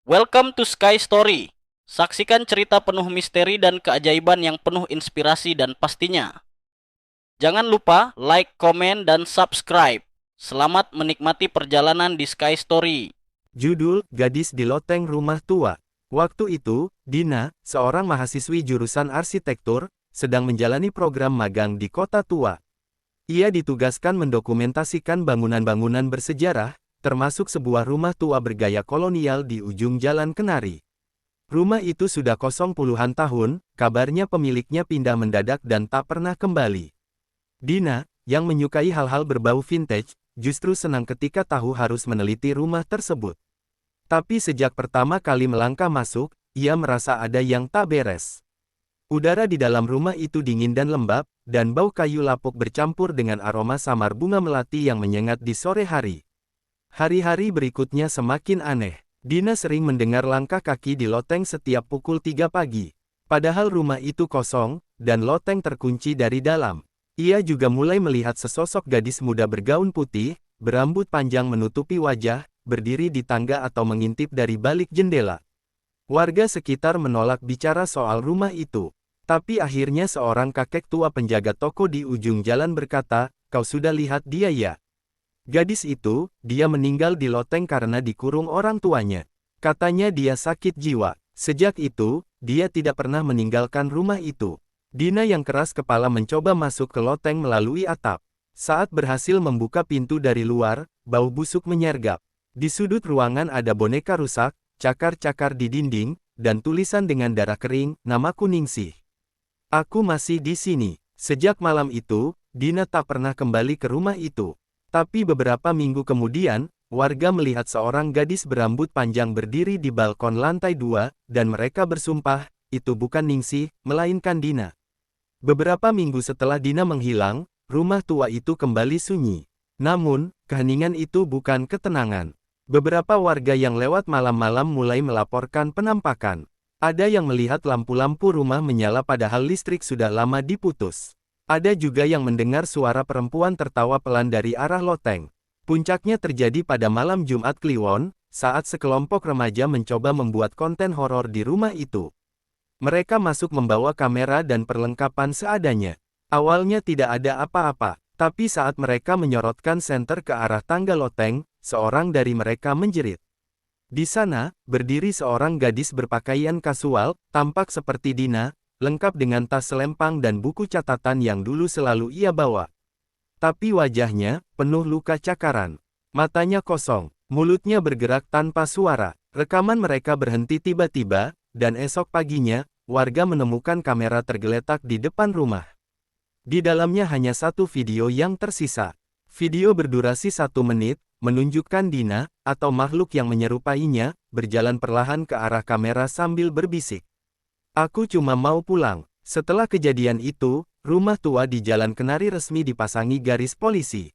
Welcome to Sky Story. Saksikan cerita penuh misteri dan keajaiban yang penuh inspirasi dan pastinya. Jangan lupa like, komen, dan subscribe. Selamat menikmati perjalanan di Sky Story. Judul, Gadis di Loteng Rumah Tua. Waktu itu, Dina, seorang mahasiswi jurusan arsitektur, sedang menjalani program magang di kota tua. Ia ditugaskan mendokumentasikan bangunan-bangunan bersejarah, termasuk sebuah rumah tua bergaya kolonial di ujung Jalan Kenari. Rumah itu sudah kosong puluhan tahun, kabarnya pemiliknya pindah mendadak dan tak pernah kembali. Dina, yang menyukai hal-hal berbau vintage, justru senang ketika tahu harus meneliti rumah tersebut. Tapi sejak pertama kali melangkah masuk, ia merasa ada yang tak beres. Udara di dalam rumah itu dingin dan lembab, dan bau kayu lapuk bercampur dengan aroma samar bunga melati yang menyengat di sore hari. Hari-hari berikutnya semakin aneh. Dina sering mendengar langkah kaki di loteng setiap pukul 3 pagi. Padahal rumah itu kosong, dan loteng terkunci dari dalam. Ia juga mulai melihat sesosok gadis muda bergaun putih, berambut panjang menutupi wajah, berdiri di tangga atau mengintip dari balik jendela. Warga sekitar menolak bicara soal rumah itu. Tapi akhirnya seorang kakek tua penjaga toko di ujung jalan berkata, "Kau sudah lihat dia ya? Gadis itu, dia meninggal di loteng karena dikurung orang tuanya. Katanya dia sakit jiwa. Sejak itu, dia tidak pernah meninggalkan rumah itu." Dina yang keras kepala mencoba masuk ke loteng melalui atap. Saat berhasil membuka pintu dari luar, bau busuk menyergap. Di sudut ruangan ada boneka rusak, cakar-cakar di dinding, dan tulisan dengan darah kering, "Namaku Ningsih. Aku masih di sini." Sejak malam itu, Dina tak pernah kembali ke rumah itu. Tapi beberapa minggu kemudian, warga melihat seorang gadis berambut panjang berdiri di balkon lantai 2, dan mereka bersumpah, itu bukan Ningsih, melainkan Dina. Beberapa minggu setelah Dina menghilang, rumah tua itu kembali sunyi. Namun, keheningan itu bukan ketenangan. Beberapa warga yang lewat malam-malam mulai melaporkan penampakan. Ada yang melihat lampu-lampu rumah menyala padahal listrik sudah lama diputus. Ada juga yang mendengar suara perempuan tertawa pelan dari arah loteng. Puncaknya terjadi pada malam Jumat Kliwon, saat sekelompok remaja mencoba membuat konten horor di rumah itu. Mereka masuk membawa kamera dan perlengkapan seadanya. Awalnya tidak ada apa-apa, tapi saat mereka menyorotkan senter ke arah tangga loteng, seorang dari mereka menjerit. Di sana, berdiri seorang gadis berpakaian kasual, tampak seperti Dina, lengkap dengan tas selempang dan buku catatan yang dulu selalu ia bawa. Tapi wajahnya, penuh luka cakaran. Matanya kosong, mulutnya bergerak tanpa suara. Rekaman mereka berhenti tiba-tiba, dan esok paginya, warga menemukan kamera tergeletak di depan rumah. Di dalamnya hanya satu video yang tersisa. Video berdurasi 1 menit, menunjukkan Dina, atau makhluk yang menyerupainya, berjalan perlahan ke arah kamera sambil berbisik. "Aku cuma mau pulang." Setelah kejadian itu, rumah tua di Jalan Kenari resmi dipasangi garis polisi.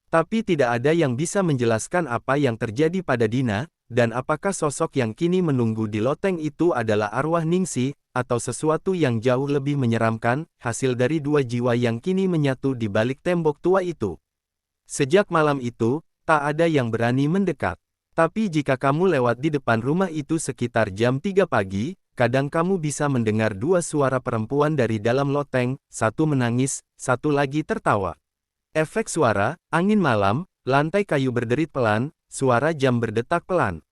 Tapi tidak ada yang bisa menjelaskan apa yang terjadi pada Dina, dan apakah sosok yang kini menunggu di loteng itu adalah arwah Ningsih, atau sesuatu yang jauh lebih menyeramkan, hasil dari dua jiwa yang kini menyatu di balik tembok tua itu. Sejak malam itu, tak ada yang berani mendekat. Tapi jika kamu lewat di depan rumah itu sekitar jam 3 pagi, kadang kamu bisa mendengar dua suara perempuan dari dalam loteng, satu menangis, satu lagi tertawa. Efek suara, angin malam, lantai kayu berderit pelan, suara jam berdetak pelan.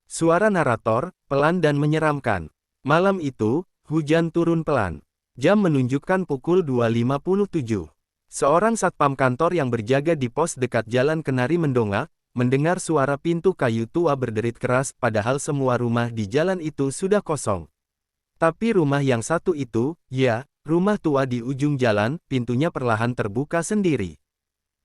Suara narator, pelan dan menyeramkan. Malam itu, hujan turun pelan. Jam menunjukkan pukul 2.57. Seorang satpam kantor yang berjaga di pos dekat Jalan Kenari mendongak, mendengar suara pintu kayu tua berderit keras padahal semua rumah di jalan itu sudah kosong. Tapi rumah yang satu itu, ya, rumah tua di ujung jalan, pintunya perlahan terbuka sendiri.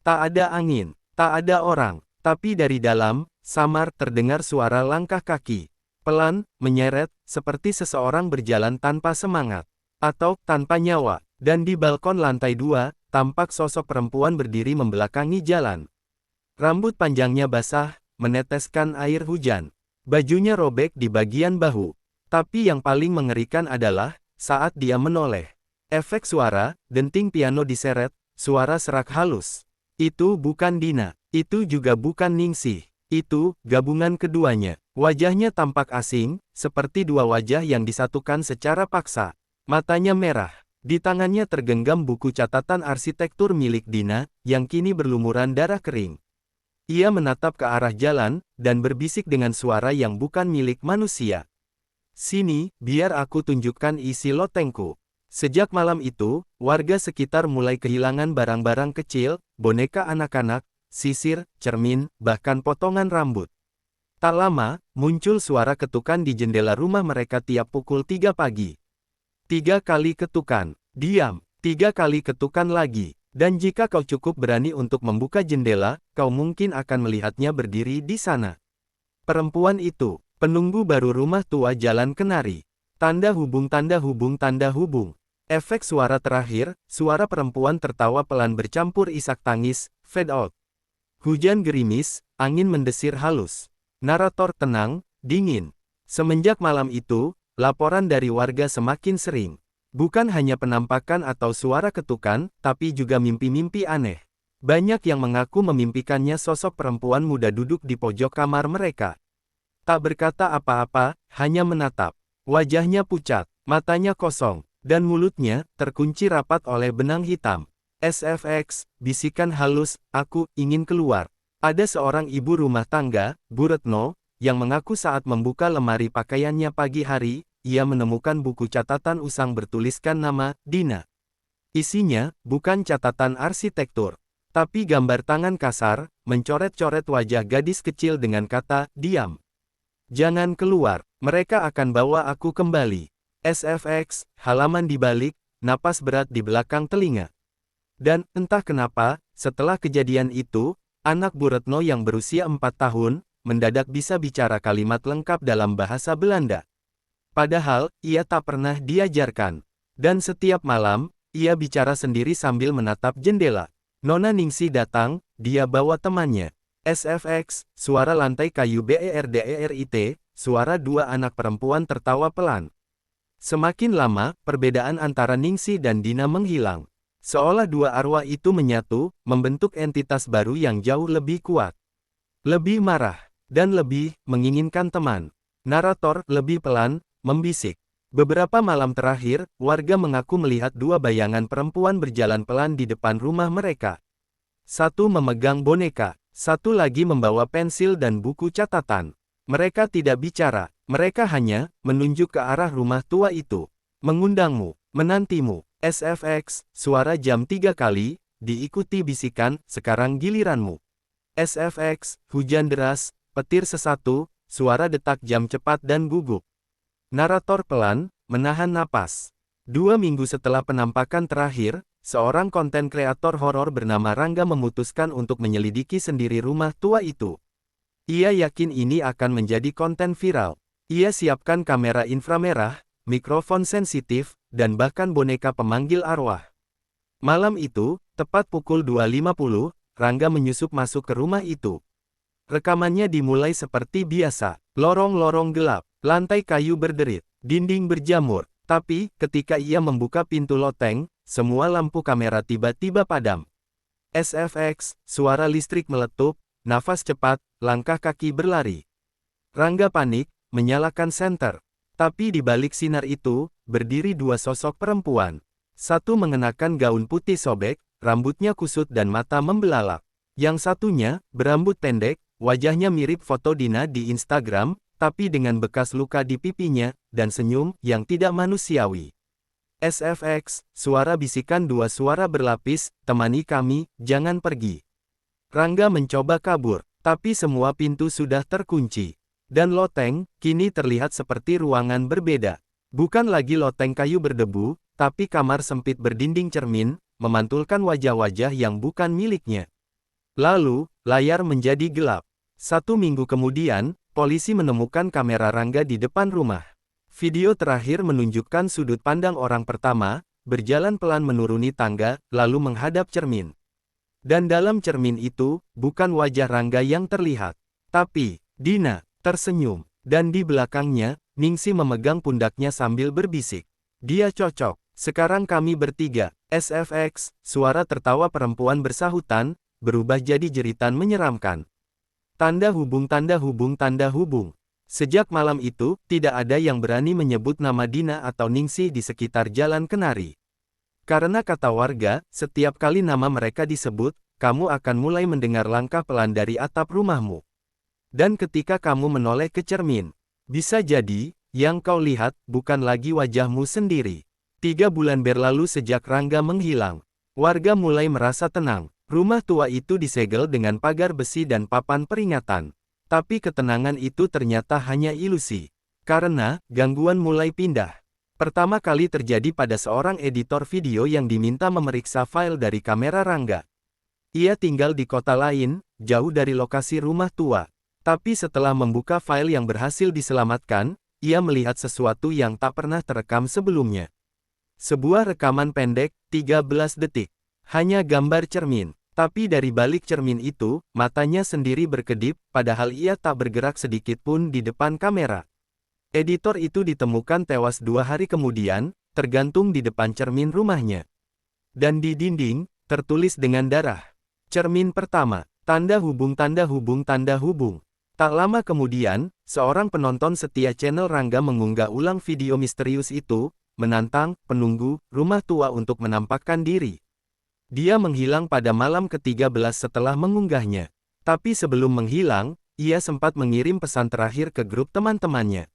Tak ada angin, tak ada orang, tapi dari dalam, samar terdengar suara langkah kaki. Pelan, menyeret, seperti seseorang berjalan tanpa semangat. Atau, tanpa nyawa. Dan di balkon lantai 2, tampak sosok perempuan berdiri membelakangi jalan. Rambut panjangnya basah, meneteskan air hujan. Bajunya robek di bagian bahu. Tapi yang paling mengerikan adalah, saat dia menoleh. Efek suara, denting piano diseret, suara serak halus. Itu bukan Dina. Itu juga bukan Ningsih. Itu, gabungan keduanya. Wajahnya tampak asing, seperti dua wajah yang disatukan secara paksa. Matanya merah. Di tangannya tergenggam buku catatan arsitektur milik Dina, yang kini berlumuran darah kering. Ia menatap ke arah jalan, dan berbisik dengan suara yang bukan milik manusia. Sini, biar aku tunjukkan isi lotengku. Sejak malam itu, warga sekitar mulai kehilangan barang-barang kecil, boneka anak-anak, sisir, cermin, bahkan potongan rambut. Tak lama, muncul suara ketukan di jendela rumah mereka tiap pukul 3 pagi. 3 kali ketukan. Diam. 3 kali ketukan lagi. Dan jika kau cukup berani untuk membuka jendela, kau mungkin akan melihatnya berdiri di sana. Perempuan itu, penunggu baru rumah tua Jalan Kenari. Tanda hubung tanda hubung tanda hubung. Efek suara terakhir, suara perempuan tertawa pelan bercampur isak tangis, fade out. Hujan gerimis, angin mendesir halus. Narator tenang, dingin. Semenjak malam itu, laporan dari warga semakin sering. Bukan hanya penampakan atau suara ketukan, tapi juga mimpi-mimpi aneh. Banyak yang mengaku memimpikannya sosok perempuan muda duduk di pojok kamar mereka. Tak berkata apa-apa, hanya menatap. Wajahnya pucat, matanya kosong, dan mulutnya terkunci rapat oleh benang hitam. SFX, bisikan halus, aku ingin keluar. Ada seorang ibu rumah tangga, Bu Retno, yang mengaku saat membuka lemari pakaiannya pagi hari, ia menemukan buku catatan usang bertuliskan nama Dina. Isinya bukan catatan arsitektur, tapi gambar tangan kasar, mencoret-coret wajah gadis kecil dengan kata, diam. Jangan keluar, mereka akan bawa aku kembali. SFX, halaman dibalik, napas berat di belakang telinga. Dan, entah kenapa, setelah kejadian itu, anak Bu Retno yang berusia 4 tahun, mendadak bisa bicara kalimat lengkap dalam bahasa Belanda. Padahal, ia tak pernah diajarkan. Dan setiap malam, ia bicara sendiri sambil menatap jendela. Nona Ningsi datang, dia bawa temannya. SFX, suara lantai kayu BERDERIT, suara dua anak perempuan tertawa pelan. Semakin lama, perbedaan antara Ningsi dan Dina menghilang. Seolah dua arwah itu menyatu, membentuk entitas baru yang jauh lebih kuat. Lebih marah, dan lebih menginginkan teman. Narator lebih pelan, membisik. Beberapa malam terakhir, warga mengaku melihat dua bayangan perempuan berjalan pelan di depan rumah mereka. Satu memegang boneka, satu lagi membawa pensil dan buku catatan. Mereka tidak bicara, mereka hanya menunjuk ke arah rumah tua itu. Mengundangmu, menantimu. SFX, suara jam 3 kali, diikuti bisikan, sekarang giliranmu. SFX, hujan deras, petir sesatu, suara detak jam cepat dan gugup. Narator pelan, menahan napas. 2 minggu setelah penampakan terakhir, seorang konten kreator horor bernama Rangga memutuskan untuk menyelidiki sendiri rumah tua itu. Ia yakin ini akan menjadi konten viral. Ia siapkan kamera inframerah, mikrofon sensitif, dan bahkan boneka pemanggil arwah. Malam itu, tepat pukul 2.50, Rangga menyusup masuk ke rumah itu. Rekamannya dimulai seperti biasa, lorong-lorong gelap, lantai kayu berderit, dinding berjamur. Tapi, ketika ia membuka pintu loteng, semua lampu kamera tiba-tiba padam. SFX, suara listrik meletup, nafas cepat, langkah kaki berlari. Rangga panik, menyalakan senter. Tapi di balik sinar itu, berdiri dua sosok perempuan. Satu mengenakan gaun putih sobek, rambutnya kusut dan mata membelalak. Yang satunya, berambut pendek, wajahnya mirip foto Dina di Instagram, tapi dengan bekas luka di pipinya, dan senyum yang tidak manusiawi. SFX, suara bisikan dua suara berlapis, temani kami, jangan pergi. Rangga mencoba kabur, tapi semua pintu sudah terkunci. Dan loteng, kini terlihat seperti ruangan berbeda. Bukan lagi loteng kayu berdebu, tapi kamar sempit berdinding cermin, memantulkan wajah-wajah yang bukan miliknya. Lalu, layar menjadi gelap. 1 minggu kemudian, polisi menemukan kamera Rangga di depan rumah. Video terakhir menunjukkan sudut pandang orang pertama, berjalan pelan menuruni tangga, lalu menghadap cermin. Dan dalam cermin itu, bukan wajah Rangga yang terlihat, tapi Dina. Tersenyum, dan di belakangnya, Ningsi memegang pundaknya sambil berbisik. Dia cocok, sekarang kami bertiga. SFX, suara tertawa perempuan bersahutan, berubah jadi jeritan menyeramkan. Tanda hubung tanda hubung tanda hubung. Sejak malam itu, tidak ada yang berani menyebut nama Dina atau Ningsih di sekitar Jalan Kenari. Karena kata warga, setiap kali nama mereka disebut, kamu akan mulai mendengar langkah pelan dari atap rumahmu. Dan ketika kamu menoleh ke cermin, bisa jadi, yang kau lihat, bukan lagi wajahmu sendiri. 3 bulan berlalu sejak Rangga menghilang. Warga mulai merasa tenang. Rumah tua itu disegel dengan pagar besi dan papan peringatan. Tapi ketenangan itu ternyata hanya ilusi. Karena, gangguan mulai pindah. Pertama kali terjadi pada seorang editor video yang diminta memeriksa file dari kamera Rangga. Ia tinggal di kota lain, jauh dari lokasi rumah tua. Tapi setelah membuka file yang berhasil diselamatkan, ia melihat sesuatu yang tak pernah terekam sebelumnya. Sebuah rekaman pendek, 13 detik. Hanya gambar cermin. Tapi dari balik cermin itu, matanya sendiri berkedip, padahal ia tak bergerak sedikit pun di depan kamera. Editor itu ditemukan tewas 2 hari kemudian, tergantung di depan cermin rumahnya. Dan di dinding, tertulis dengan darah. Cermin pertama, tanda hubung tanda hubung tanda hubung. Tak lama kemudian, seorang penonton setia channel Rangga mengunggah ulang video misterius itu, menantang penunggu rumah tua untuk menampakkan diri. Dia menghilang pada malam ke-13 setelah mengunggahnya. Tapi sebelum menghilang, ia sempat mengirim pesan terakhir ke grup teman-temannya.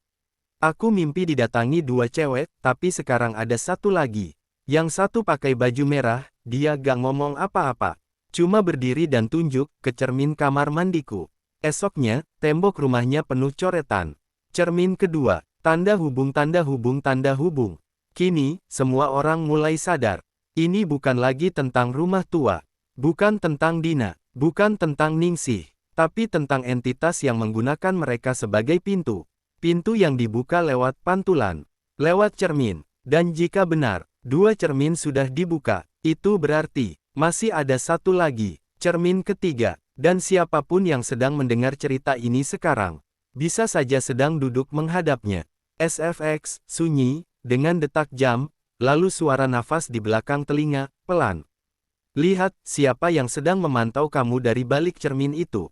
Aku mimpi didatangi 2 cewek, tapi sekarang ada satu lagi. Yang satu pakai baju merah, dia gak ngomong apa-apa. Cuma berdiri dan tunjuk ke cermin kamar mandiku. Esoknya, tembok rumahnya penuh coretan. Cermin kedua, tanda hubung tanda hubung tanda hubung. Kini, semua orang mulai sadar. Ini bukan lagi tentang rumah tua. Bukan tentang Dina. Bukan tentang Ningsih. Tapi tentang entitas yang menggunakan mereka sebagai pintu. Pintu yang dibuka lewat pantulan. Lewat cermin. Dan jika benar, 2 cermin sudah dibuka. Itu berarti, masih ada satu lagi. Cermin ketiga. Dan siapapun yang sedang mendengar cerita ini sekarang, bisa saja sedang duduk menghadapnya. SFX, sunyi, dengan detak jam. Lalu suara nafas di belakang telinga, pelan. Lihat, siapa yang sedang memantau kamu dari balik cermin itu.